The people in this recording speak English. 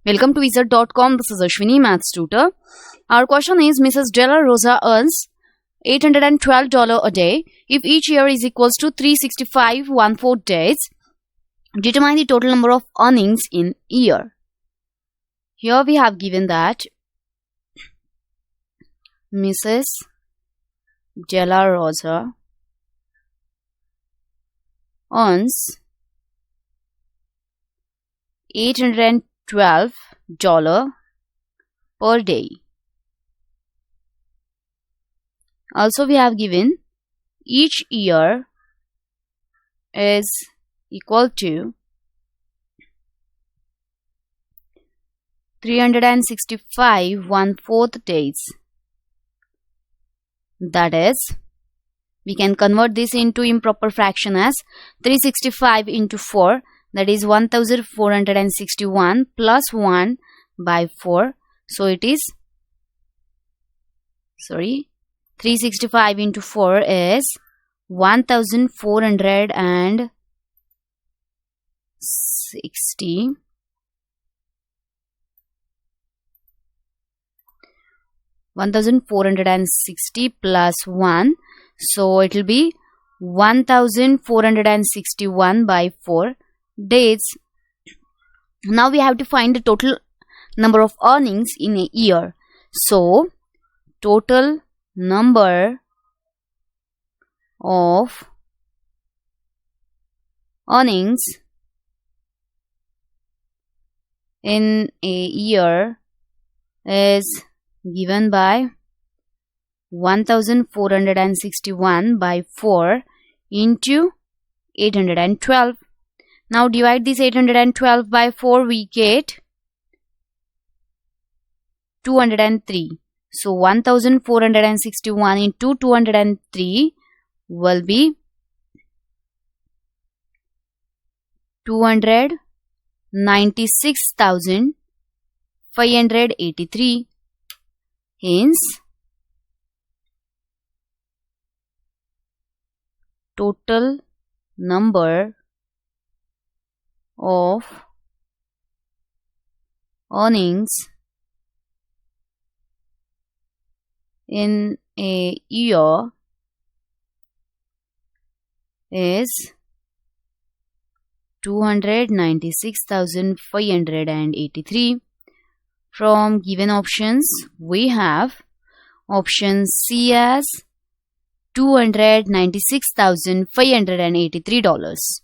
Welcome to wizard.com. This is Ashwini, Maths tutor. Our question is, Mrs. Della Rosa earns $812 a day. If each year is equals to 365 1/4 days, determine the total number of earnings in year. Here we have given that Mrs. Della Rosa earns $812 per day. Also, we have given each year is equal to 365 1/4 days. That is, we can convert this into improper fraction as 365 into 4. That is 1461 plus 1 by 4. So it is 365 into 4 is 1460 1460 plus 1. So it will be 1461 by 4 days. Now we have to find the total number of earnings in a year. So total number of earnings in a year is given by 1461 by 4 into 812. Now divide this 812 by 4, we get 203. So 1461 into 203 will be 296,583. Hence, total number of earnings in a year is 296,583. From given options, we have option C as $296,583.